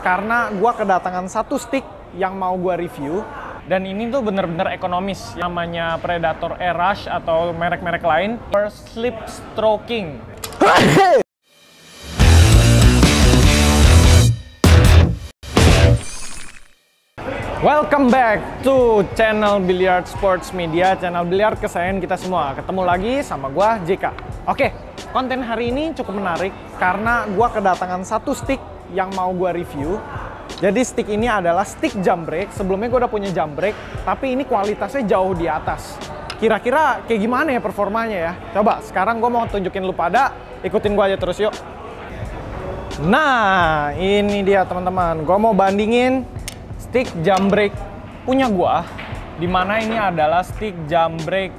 karena gua kedatangan satu stick yang mau gua review. Dan ini tuh bener-bener ekonomis. Namanya Predator Air-Rush atau merek-merek lain. Slip Stroking. Welcome back to channel Billiard Sports Media, channel biliar kesayangan kita semua. Ketemu lagi sama gua JK. Oke, konten hari ini cukup menarik karena gua kedatangan satu stick yang mau gua review. Jadi stick ini adalah stick jump break. Sebelumnya gua udah punya jump break, tapi ini kualitasnya jauh di atas. Kira-kira kayak gimana ya performanya ya? Coba sekarang gua mau tunjukin lu pada, ikutin gua aja terus yuk. Nah, ini dia teman-teman. Gua mau bandingin stick jump break punya gua, dimana ini adalah stick jump break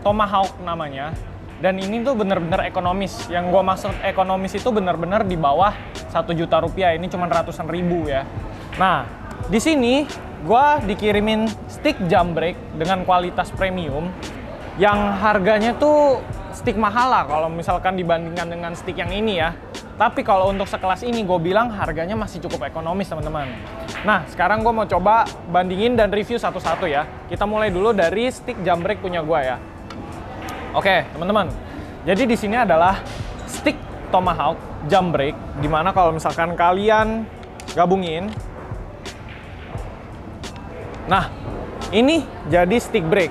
Tomahawk namanya. Dan ini tuh bener-bener ekonomis. Yang gua maksud ekonomis itu bener-bener di bawah 1 juta rupiah. Ini cuma ratusan ribu ya. Nah, di sini gua dikirimin stick jump break dengan kualitas premium yang harganya tuh stick mahal lah kalau misalkan dibandingkan dengan stick yang ini ya. Tapi kalau untuk sekelas ini gue bilang harganya masih cukup ekonomis teman-teman. Nah sekarang gue mau coba bandingin dan review satu-satu ya. Kita mulai dulu dari stick jump break punya gue ya. Oke teman-teman. Jadi di sini adalah stick Tomahawk jump break. Dimana kalau misalkan kalian gabungin. Nah ini jadi stick break.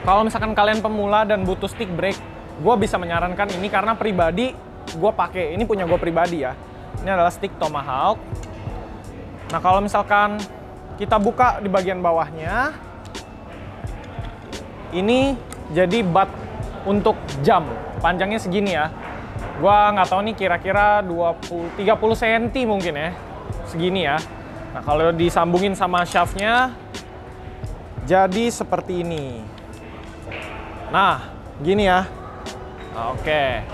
Kalau misalkan kalian pemula dan butuh stick break, gue bisa menyarankan ini karena pribadi gue pakai, ini punya gue pribadi ya. Ini adalah stick Tomahawk. Nah kalau misalkan kita buka di bagian bawahnya, ini jadi butt untuk jump. Panjangnya segini ya. Gue nggak tahu nih kira-kira 30 cm mungkin ya, segini ya. Nah kalau disambungin sama shaftnya, jadi seperti ini. Nah gini ya. Oke.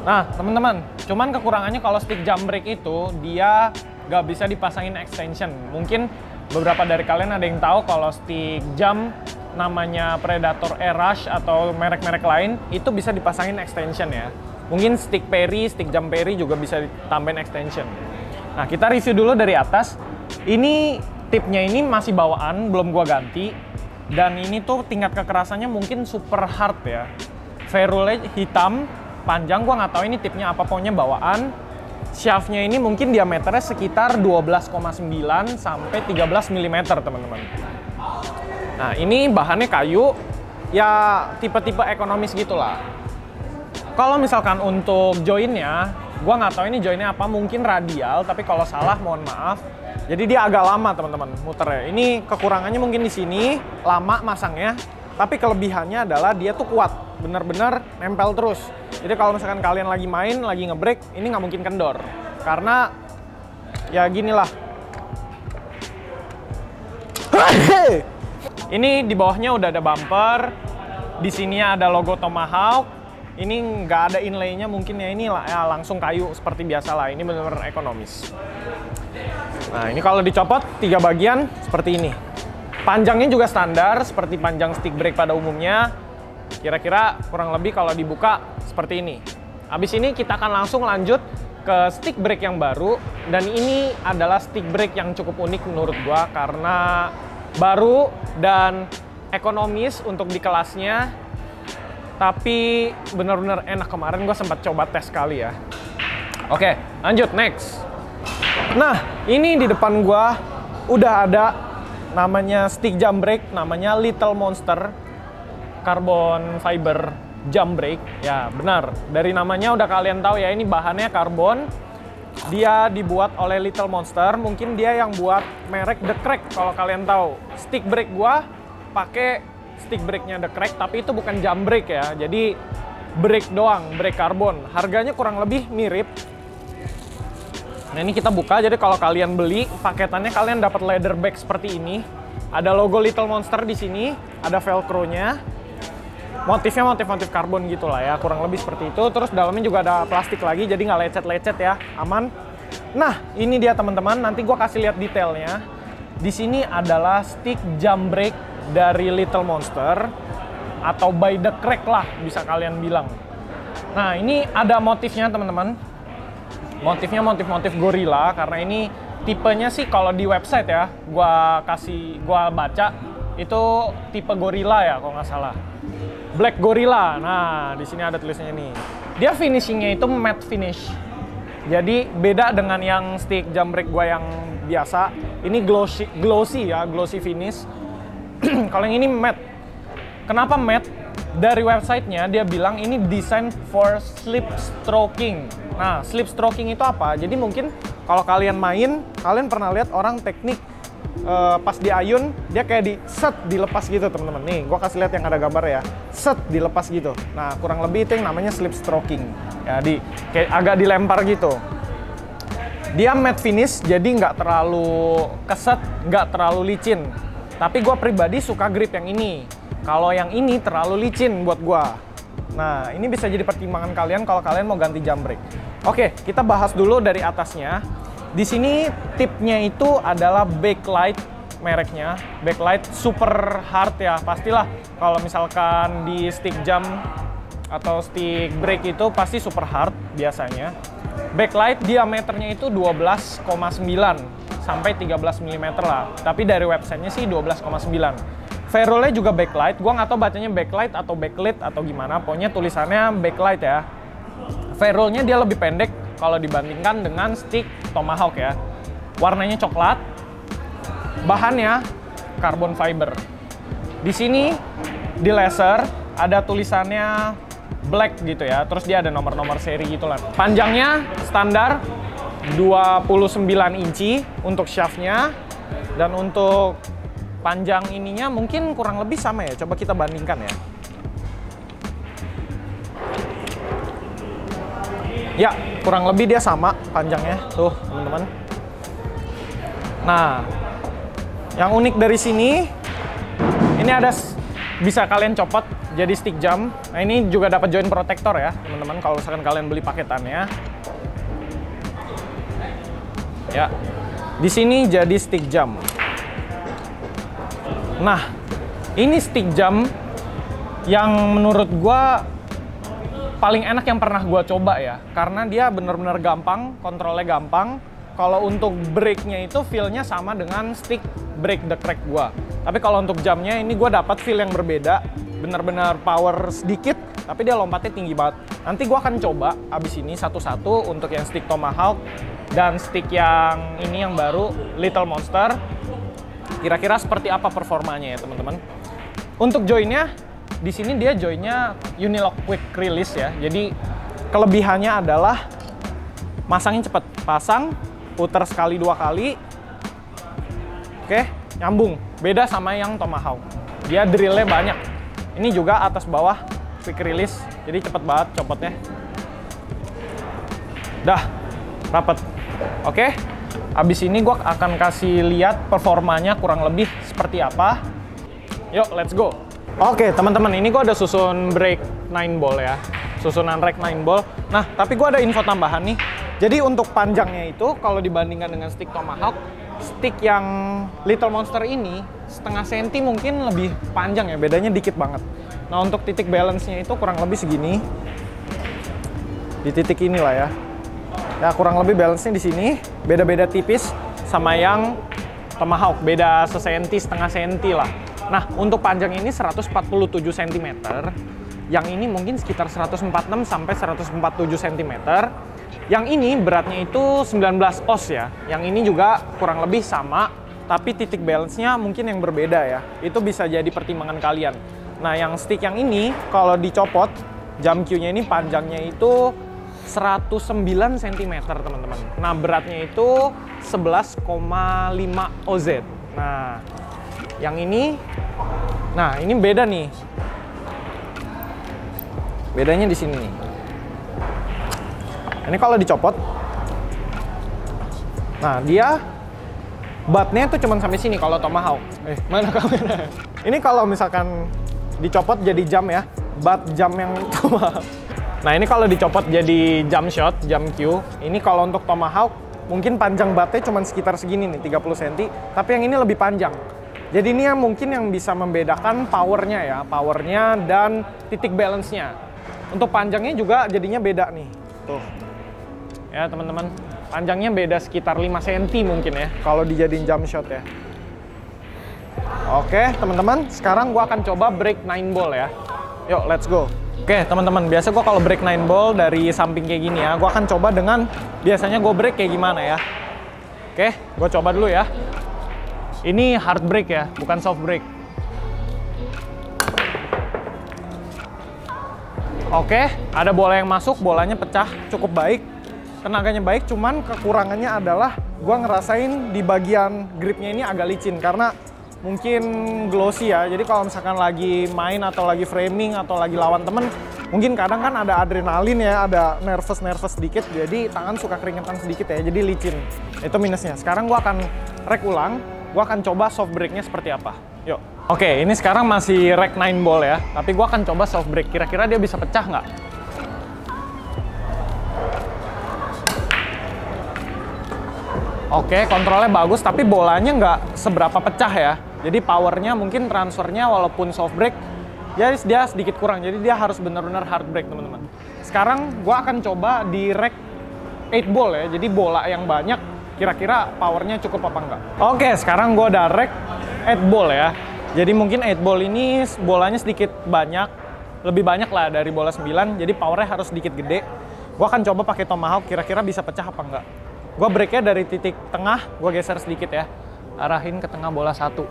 Nah teman-teman, cuman kekurangannya kalau stick jump break itu dia nggak bisa dipasangin extension. Mungkin beberapa dari kalian ada yang tahu kalau stick jump namanya Predator Air-Rush atau merek-merek lain itu bisa dipasangin extension ya. Mungkin stick Perry, stick jump Perry juga bisa ditambahin extension. Nah kita review dulu dari atas. Ini tipnya ini masih bawaan, belum gua ganti. Dan ini tuh tingkat kekerasannya mungkin super hard ya. Ferrule hitam, panjang, gua nggak tahu ini tipnya apa, pokoknya bawaan. Shaftnya ini mungkin diameternya sekitar 12,9 sampai 13 mm teman-teman. Nah ini bahannya kayu, ya tipe-tipe ekonomis gitulah. Kalau misalkan untuk joinnya, gua nggak tahu ini joinnya apa, mungkin radial, tapi kalau salah mohon maaf. Jadi dia agak lama teman-teman muternya. Ini kekurangannya mungkin di sini, lama masangnya. Tapi kelebihannya adalah dia tuh kuat, bener-bener nempel terus. Jadi kalau misalkan kalian lagi main, lagi ngebreak, ini nggak mungkin kendor. Karena ya gini lah. Ini di bawahnya udah ada bumper. Di sini ada logo Tomahawk. Ini nggak ada inlay-nya mungkin ya, ini ya langsung kayu seperti biasa lah. Ini bener-bener ekonomis. Nah ini kalau dicopot 3 bagian seperti ini. Panjangnya juga standar seperti panjang stick break pada umumnya. Kira-kira kurang lebih kalau dibuka seperti ini. Habis ini kita akan langsung lanjut ke stick break yang baru. Dan ini adalah stick break yang cukup unik menurut gua karena baru dan ekonomis untuk di kelasnya. Tapi bener-bener enak, kemarin gua sempat coba tes kali ya. Oke, lanjut next. Nah, ini di depan gua udah ada namanya stick jump break, namanya Little Monster Carbon Fiber Jump Break. Ya, benar. Dari namanya udah kalian tahu ya, ini bahannya karbon. Dia dibuat oleh Little Monster. Mungkin dia yang buat merek The Crack kalau kalian tahu. Stick break gua pakai stick breaknya The Crack, tapi itu bukan jump break ya. Jadi break doang, break karbon. Harganya kurang lebih mirip. Nah ini kita buka, jadi kalau kalian beli paketannya kalian dapat leather bag seperti ini. Ada logo Little Monster di sini, ada velcro-nya. Motifnya motif-motif karbon gitu lah ya, kurang lebih seperti itu. Terus dalamnya juga ada plastik lagi, jadi nggak lecet-lecet ya, aman. Nah ini dia teman-teman, nanti gue kasih lihat detailnya. Di sini adalah stick jump break dari Little Monster atau by The Crack lah bisa kalian bilang. Nah ini ada motifnya teman-teman. Motifnya motif-motif gorila karena ini tipenya sih kalau di website ya, gua baca itu tipe Gorilla ya kalau nggak salah. Black Gorilla. Nah, di sini ada tulisannya nih. Dia finishingnya itu matte finish. Jadi beda dengan yang stick jam brake gua yang biasa. Ini glossy finish. Kalau yang ini matte. Kenapa matte? Dari websitenya dia bilang ini design for slip stroking. Nah, slip stroking itu apa? Jadi mungkin kalau kalian main, kalian pernah lihat orang teknik pas diayun, dia kayak dilepas gitu teman-teman. Nih, gua kasih lihat yang ada gambar ya. Dilepas gitu. Nah, kurang lebih itu yang namanya slip stroking. Ya, kayak agak dilempar gitu. Dia matte finish, jadi nggak terlalu keset, nggak terlalu licin. Tapi gua pribadi suka grip yang ini. Kalau yang ini terlalu licin buat gua. Nah, ini bisa jadi pertimbangan kalian kalau kalian mau ganti jam brake. Oke, kita bahas dulu dari atasnya. Di sini tipnya itu adalah backlight mereknya. Backlight super hard ya. Pastilah kalau misalkan di stick jam atau stick brake itu pasti super hard biasanya. Backlight diameternya itu 12,9 sampai 13 mm lah. Tapi dari websitenya sih 12,9. Ferrule juga backlight, gua nggak tahu bacanya backlight atau backlit atau gimana, pokoknya tulisannya backlight ya. Ferrule-nya dia lebih pendek kalau dibandingkan dengan stick Tomahawk ya. Warnanya coklat, bahannya carbon fiber. Di sini di laser ada tulisannya black gitu ya, terus dia ada nomor-nomor seri gitu lah. Panjangnya standar 29 inci untuk shaftnya, dan untuk panjang ininya mungkin kurang lebih sama ya. Coba kita bandingkan ya. Ya, kurang lebih dia sama panjangnya. Tuh, teman-teman. Nah, yang unik dari sini, ini ada bisa kalian copot jadi stick jam. Nah, ini juga dapat joint protector ya, teman-teman. Kalau misalkan kalian beli paketannya. Ya, di sini jadi stick jam. Nah, ini stick jam yang menurut gua paling enak yang pernah gua coba ya, karena dia bener-bener gampang, kontrolnya gampang. Kalau untuk brake-nya itu feel-nya sama dengan stick brake the crack gua. Tapi kalau untuk jamnya ini gua dapat feel yang berbeda, bener-bener power sedikit, tapi dia lompatnya tinggi banget. Nanti gua akan coba abis ini satu-satu untuk yang stick Tomahawk dan stick yang ini yang baru Little Monster. Kira-kira seperti apa performanya ya teman-teman. Untuk joinnya, di sini dia joinnya Unilock Quick Release ya. Jadi kelebihannya adalah masangnya cepat. Pasang, putar sekali dua kali. Oke, nyambung. Beda sama yang Tomahawk. Dia drillnya banyak. Ini juga atas bawah quick release. Jadi cepet banget copotnya. Dah, rapet. Oke. Abis ini gue akan kasih lihat performanya kurang lebih seperti apa. Yuk, let's go. Oke, teman-teman, ini gue ada susun brake 9 ball ya. Susunan rack 9 ball. Nah, tapi gue ada info tambahan nih. Jadi untuk panjangnya itu, kalau dibandingkan dengan stick Tomahawk, stick yang Little Monster ini, setengah senti mungkin lebih panjang ya. Bedanya dikit banget. Nah, untuk titik balance-nya itu kurang lebih segini. Di titik inilah ya. Ya, kurang lebih balance-nya di sini, beda-beda tipis sama yang Tomahawk, beda sesenti, setengah senti lah. Nah, untuk panjang ini 147 cm, yang ini mungkin sekitar 146 sampai 147 cm. Yang ini beratnya itu 19 oz ya. Yang ini juga kurang lebih sama, tapi titik balance-nya mungkin yang berbeda ya. Itu bisa jadi pertimbangan kalian. Nah, yang stick yang ini kalau dicopot, jam Q-nya ini panjangnya itu 109 cm teman-teman. Nah, beratnya itu 11,5 oz. Nah, yang ini, nah ini beda nih. Bedanya di sini nih. Ini kalau dicopot, nah dia buttnya tuh cuma sampai sini kalau Tomahawk. Mana kamera? Ini kalau misalkan dicopot jadi jam ya, butt jam yang Tomahawk. Nah, ini kalau dicopot jadi jump shot, jump Q. Ini kalau untuk Tomahawk, mungkin panjang batnya cuma sekitar segini nih, 30 cm. Tapi yang ini lebih panjang. Jadi ini yang mungkin yang bisa membedakan powernya ya, powernya dan titik balance-nya. Untuk panjangnya juga jadinya beda nih. Tuh. Ya, teman-teman. Panjangnya beda sekitar 5 cm mungkin ya, kalau dijadiin jump shot ya. Oke, teman-teman, sekarang gue akan coba break 9 ball ya. Yuk, let's go. Oke, teman-teman, biasa gue kalau break 9 ball dari samping kayak gini ya, gue akan coba dengan biasanya gue break kayak gimana ya. Oke, gue coba dulu ya. Ini hard break ya, bukan soft break. Oke, ada bola yang masuk, bolanya pecah, cukup baik. Tenaganya baik, cuman kekurangannya adalah gue ngerasain di bagian gripnya ini agak licin karena mungkin glossy ya. Jadi kalau misalkan lagi main atau lagi framing atau lagi lawan temen, mungkin kadang kan ada adrenalin ya, ada nervous sedikit, jadi tangan suka keringetan sedikit ya, jadi licin. Itu minusnya. Sekarang gue akan rek ulang, gue akan coba soft breaknya seperti apa. Yuk. Oke, ini sekarang masih rek 9 ball ya, tapi gue akan coba soft break. Kira-kira dia bisa pecah nggak? Oke, kontrolnya bagus, tapi bolanya nggak seberapa pecah ya. Jadi powernya mungkin transfernya walaupun soft break, ya dia sedikit kurang. Jadi dia harus benar-benar hard break, teman-teman. Sekarang gue akan coba di rek 8 ball ya, jadi bola yang banyak, kira-kira powernya cukup apa enggak. Oke, sekarang gue udah rek 8 ball ya. Jadi mungkin 8 ball ini bolanya sedikit banyak, lebih banyak lah dari bola 9, jadi powernya harus sedikit gede. Gue akan coba pakai tomahawk, kira-kira bisa pecah apa enggak. Gue breaknya dari titik tengah, gue geser sedikit ya, arahin ke tengah bola 1.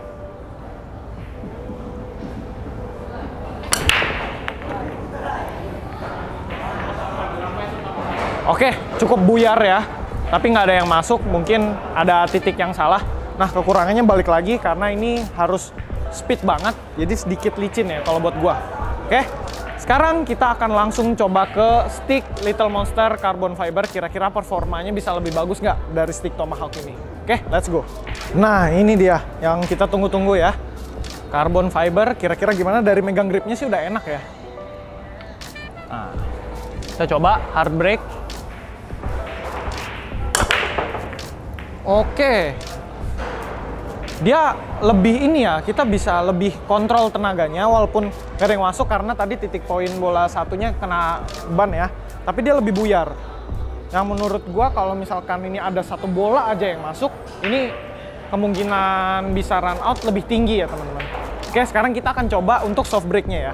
Oke, cukup buyar ya, tapi nggak ada yang masuk, mungkin ada titik yang salah. Nah, kekurangannya balik lagi karena ini harus speed banget, jadi sedikit licin ya kalau buat gua. Oke, sekarang kita akan langsung coba ke stick Little Monster Carbon Fiber. Kira-kira performanya bisa lebih bagus nggak dari stick Tomahawk ini? Oke, let's go. Nah, ini dia yang kita tunggu-tunggu ya. Carbon Fiber, kira-kira gimana? Dari megang gripnya sih udah enak ya. Nah, kita coba hard break. Oke. Dia lebih ini ya, kita bisa lebih kontrol tenaganya walaupun gak ada yang masuk karena tadi titik poin bola satunya kena ban ya. Tapi dia lebih buyar. Yang menurut gua kalau misalkan ini ada satu bola aja yang masuk, ini kemungkinan bisa run out lebih tinggi ya teman-teman. Oke, sekarang kita akan coba untuk soft breaknya ya.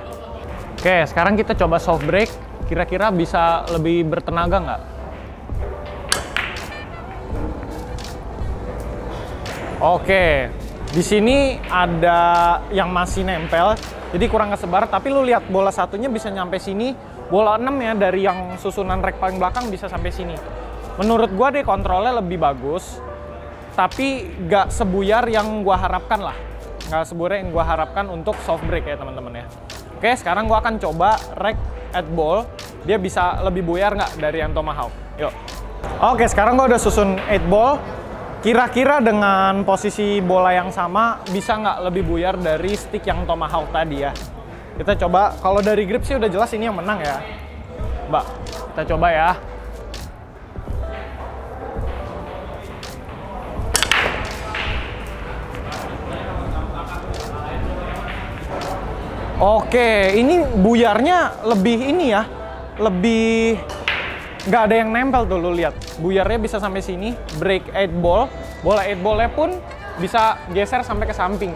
Oke, sekarang kita coba soft break. Kira-kira bisa lebih bertenaga nggak? Oke, di sini ada yang masih nempel, jadi kurang kesebar. Tapi lu lihat bola satunya bisa nyampe sini, bola 6 ya dari yang susunan rek paling belakang bisa sampai sini. Menurut gua deh kontrolnya lebih bagus, tapi nggak sebuyar yang gua harapkan lah, nggak sebuyar yang gua harapkan untuk soft break ya teman-teman ya. Oke, sekarang gua akan coba rek 8 ball, dia bisa lebih buyar nggak dari yang Tomahawk? Yuk. Oke, sekarang gua udah susun 8 ball. Kira-kira dengan posisi bola yang sama, bisa nggak lebih buyar dari stick yang Tomahawk tadi ya? Kita coba, kalau dari grip sih udah jelas ini yang menang ya. Mbak, kita coba ya. Oke, ini buyarnya lebih ini ya, lebih nggak ada yang nempel tuh, lu lihat. Buyarnya bisa sampai sini, break 8 ball. Bola 8 ball-nya pun bisa geser sampai ke samping.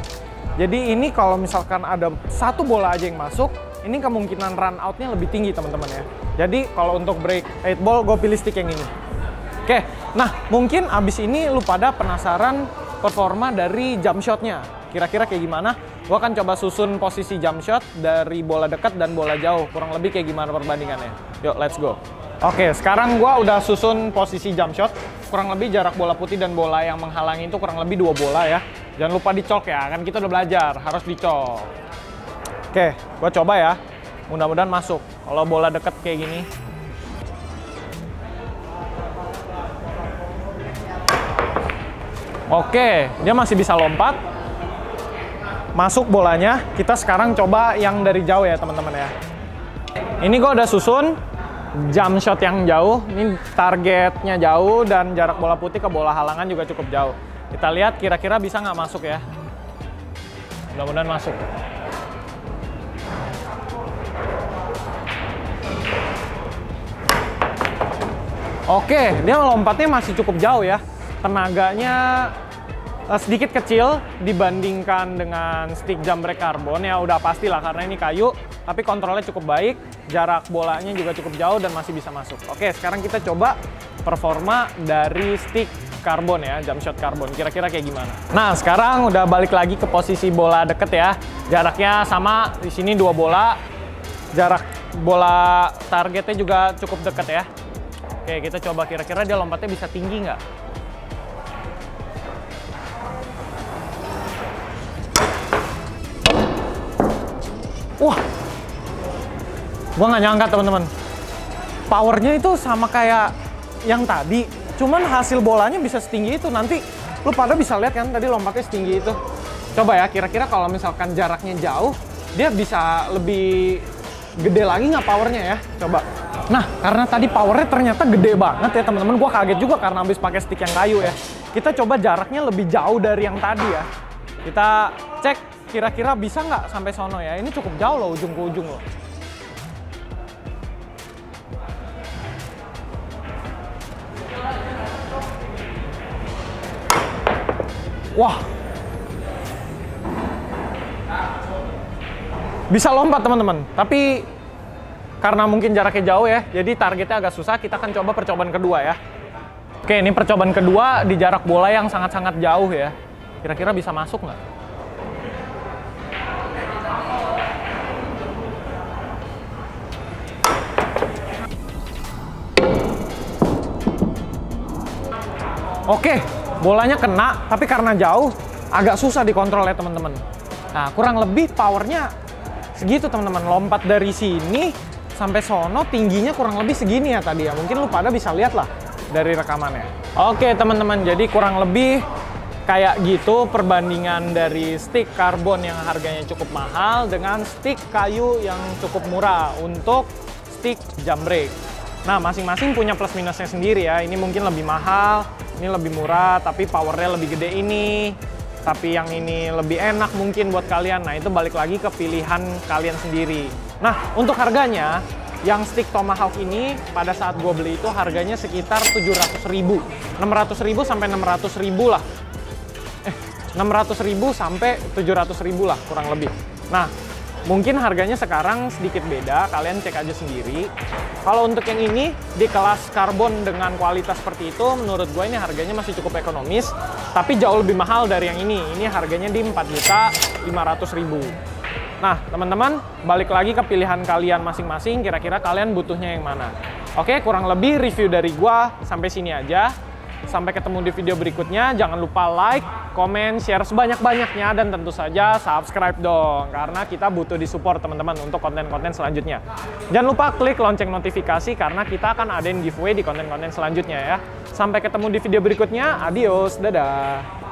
Jadi ini kalau misalkan ada satu bola aja yang masuk, ini kemungkinan run out-nya lebih tinggi teman-teman ya. Jadi kalau untuk break 8 ball, gue pilih stick yang ini. Oke, nah mungkin abis ini lu pada penasaran performa dari jump shot-nya. Kira-kira kayak gimana? Gue akan coba susun posisi jump shot dari bola dekat dan bola jauh. Kurang lebih kayak gimana perbandingannya. Yuk, let's go. Oke, sekarang gua udah susun posisi jump shot. Kurang lebih jarak bola putih dan bola yang menghalangi itu kurang lebih 2 bola ya. Jangan lupa dicok ya, kan kita udah belajar, harus dicok. Oke, gua coba ya. Mudah-mudahan masuk. Kalau bola deket kayak gini. Oke, dia masih bisa lompat. Masuk bolanya. Kita sekarang coba yang dari jauh ya teman-teman ya. Ini gua udah susun jump shot yang jauh, ini targetnya jauh dan jarak bola putih ke bola halangan juga cukup jauh. Kita lihat kira-kira bisa nggak masuk ya. Mudah-mudahan masuk. Oke, dia lompatnya masih cukup jauh ya. Tenaganya sedikit kecil dibandingkan dengan stick jam brake karbon ya, udah pastilah karena ini kayu, tapi kontrolnya cukup baik, jarak bolanya juga cukup jauh dan masih bisa masuk. Oke, sekarang kita coba performa dari stick karbon ya, jump shot karbon, kira-kira kayak gimana. Nah, sekarang udah balik lagi ke posisi bola deket ya, jaraknya sama, di sini 2 bola, jarak bola targetnya juga cukup deket ya. Oke, kita coba kira-kira dia lompatnya bisa tinggi nggak? Wah, gua nggak nyangka teman-teman. Powernya itu sama kayak yang tadi, cuman hasil bolanya bisa setinggi itu. Nanti lu pada bisa lihat kan tadi lompatnya setinggi itu. Coba ya, kira-kira kalau misalkan jaraknya jauh, dia bisa lebih gede lagi nggak powernya ya? Coba. Nah, karena tadi powernya ternyata gede banget ya teman-teman. Gua kaget juga karena habis pakai stick yang kayu ya. Kita coba jaraknya lebih jauh dari yang tadi ya. Kita cek kira-kira bisa nggak sampai sono ya. Ini cukup jauh loh, ujung ke ujung loh. Wah, bisa lompat teman-teman, tapi karena mungkin jaraknya jauh ya, jadi targetnya agak susah. Kita akan coba percobaan kedua ya. Oke, ini percobaan kedua di jarak bola yang sangat-sangat jauh ya. Kira-kira bisa masuk nggak? Oke, bolanya kena, tapi karena jauh agak susah dikontrol ya teman-teman. Nah, kurang lebih powernya segitu teman-teman. Lompat dari sini sampai sono tingginya kurang lebih segini ya tadi ya. Mungkin lu pada bisa lihat lah dari rekamannya. Oke teman-teman, jadi kurang lebih kayak gitu perbandingan dari stick karbon yang harganya cukup mahal dengan stick kayu yang cukup murah untuk stick jam brake. Nah, masing-masing punya plus minusnya sendiri ya. Ini mungkin lebih mahal, ini lebih murah, tapi powernya lebih gede ini. Tapi yang ini lebih enak mungkin buat kalian. Nah, itu balik lagi ke pilihan kalian sendiri. Nah, untuk harganya, yang stick Tomahawk ini pada saat gue beli itu harganya sekitar 700.000. 600.000 sampai 600.000 lah. 600.000 sampai 700.000 lah kurang lebih. Nah, mungkin harganya sekarang sedikit beda, kalian cek aja sendiri. Kalau untuk yang ini, di kelas karbon dengan kualitas seperti itu, menurut gue ini harganya masih cukup ekonomis, tapi jauh lebih mahal dari yang ini. Ini harganya di 4.500.000. Nah, teman-teman, balik lagi ke pilihan kalian masing-masing, kira-kira kalian butuhnya yang mana. Oke, kurang lebih review dari gue sampai sini aja. Sampai ketemu di video berikutnya. Jangan lupa like, komen, share sebanyak-banyaknya, dan tentu saja subscribe dong, karena kita butuh disupport teman-teman untuk konten-konten selanjutnya. Jangan lupa klik lonceng notifikasi karena kita akan adain giveaway di konten-konten selanjutnya ya. Sampai ketemu di video berikutnya. Adios, dadah.